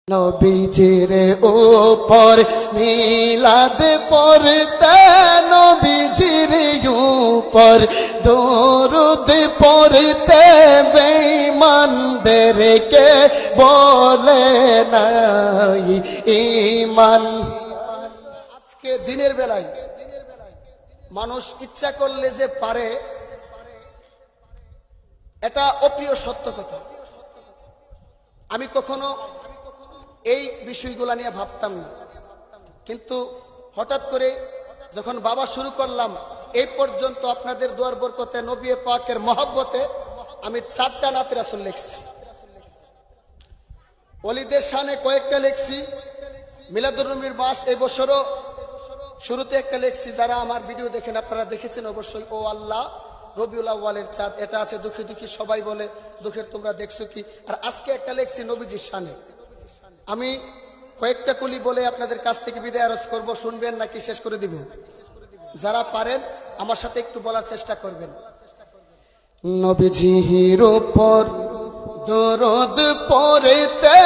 নবীজির উপর মিলাদ পড়তে, নবীজির উপর দরুদ পড়তে বেঈমানদেরকে বলে নাই ঈমান। আজকে দিনের বেলায় মানুষ ইচ্ছা করলে যে পারে, এটা অপ্রিয় সত্য কথা। আমি কখনো এই বিষয়গুলা নিয়ে ভাবতাম না, কিন্তু হঠাৎ করে যখন বাবা শুরু করলাম, এই পর্যন্ত আপনাদের দুয়ার বরকতে, নবী পাকের মহব্বতে আমি 4টা নাত রাসূল লিখছি। ওলিদের শানে কয়েকটা লিখছি। মিলাদুন নবীর মাস এই বছরও শুরুতে একটা লিখছি। যারা আমার ভিডিও দেখেন আপনারা দেখেছেন অবশ্যই। ও আল্লাহ রবিউল আউয়ালের চাঁদ, এটা আছে দুঃখী দুঃখী সবাই বলে, দুঃখের তোমরা দেখছো কি। আর আজকে একটা লিখছি নবীজির শানে। আমি কয়েকটা কুলি বলে আপনাদের কাছ থেকে বিদায় আরজ করব, শুনবেন নাকি শেষ করে দিব? যারা পারেন আমার সাথে একটু বলার চেষ্টা করবেন। নবীজির উপর দরুদ পড়তে,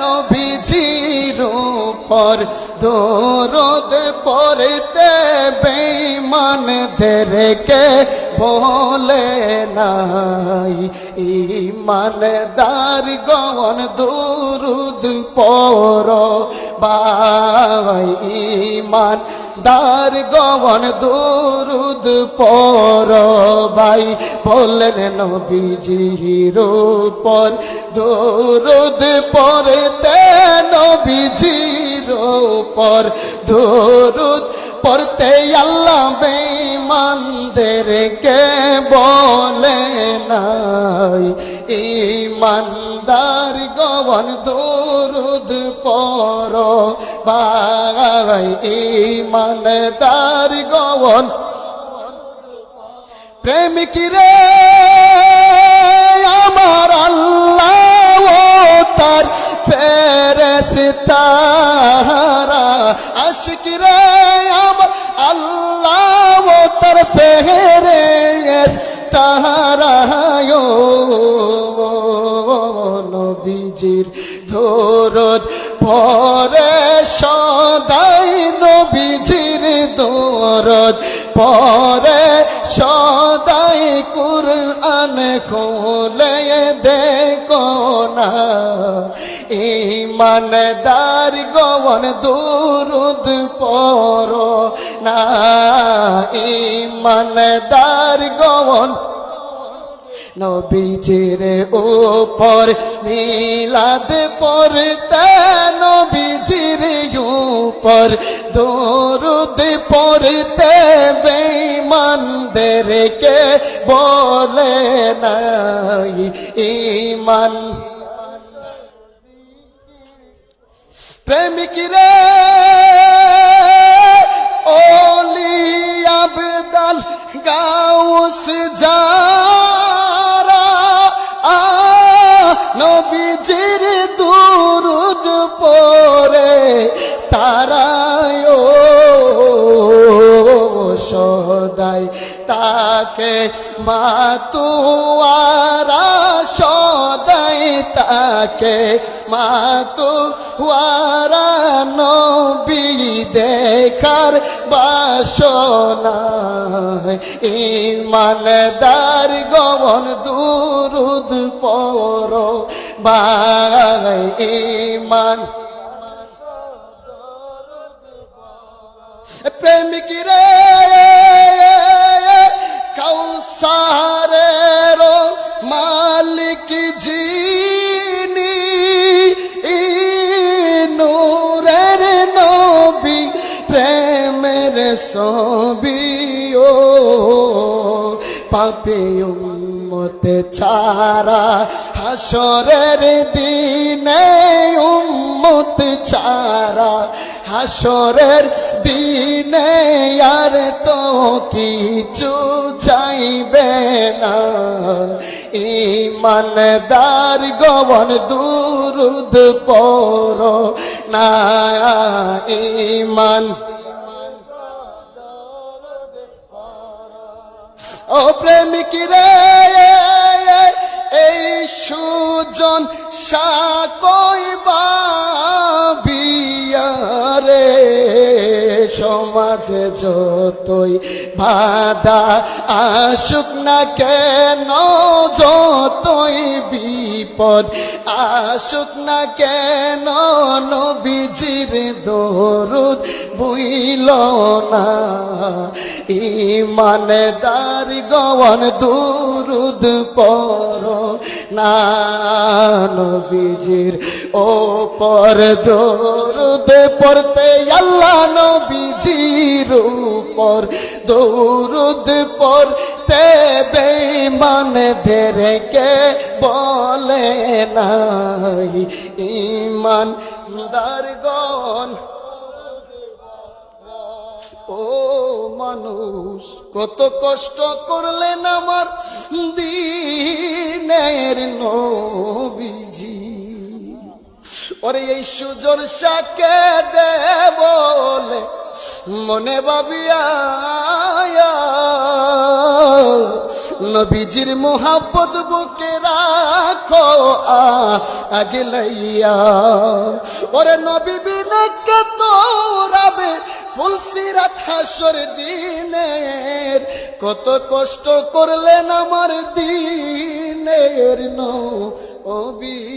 নবীজির উপর দরুদ পড়তে বেঈমানদেরকে বলে নাই ঈমানদার গণ দরুদ পড়ো ভাই, ঈমানদার গণ দরুদ পড়ো ভাই। বললেন নবীজির উপর দরুদ পড়তে, নবীজির উপর দরুদ পড়তে আল্লাহ বেঈমানদেরকে বলে নাই ঈমানদার গণ দরুদ পড়ো ভাই, ঈমানদার গণ। প্রেমিক রে আমার আল্লাহ ও তার ফেরেশতারা, আশিক রে আমার আল্লাহ ও তার ফেরেশতারা, নবীজির দরুদ পড়ে সদাই, নবীজির দরুদ পড়ে সদাই। কুরআন খুলে দেখো না ঈমানদার গণ দরুদ পড়ো না ঈমানদার গণ। নবীজির উপর মিলাদ পড়তে, নবীজির উপর দরুদ পড়তে বেঈমানদেরকে বলে নাই ঈমান। প্রেমিক রে ওলি আবদাল গাউস যারা, নবীজির দরুদ পড়ে তারায় সদাই তাকে মাতুয়ারা, সদাই তাকে মাতুয়ারা। নবী দেখার বাসনা ঈমানদার গণ দরুদ পড়ো ভাই, ঈমান। প্রেমিক রে কাউসারের মালিক যিনি, নূরের নবী প্রেমের ছবি ও পাপী উম্মত ছাড়া হাসরের দিনে, উম্মত ছাড়া হাসরের দিনে আর তো কিছু চাইবে না ঈমানদার গণ দরুদ পড়ো না ঈমান। ও প্রেমিক রে এই সুজন সাকই বা সমাজে যতই বাধা আসুক না কেন, যতই বিপদ আসুক না কেন, নবীজির দরুদ ভুইল না। ইমানদার গণ দুরুদ পড় না, নবীজির ওপর দরুদ পড়তে আল্লাহ নবীজির উপর দরুদ পড়তে বেঈমানদেরকে বলে নাই ঈমানদারগণ। ও মানুষ কত কষ্ট করলেন আমার দ্বীনের নবীজি, ওরে এই সুজন শাকে দে বলে মনে ভাবিয়া নবীজির মোহাব্বত বুকে রাখো আগে লইয়া। ওরে নবী বিনে কে তোরাবে ফুলসিরাত হাসর দিনের, কত কষ্ট করলেন আমার দ্বীনের নবীজি।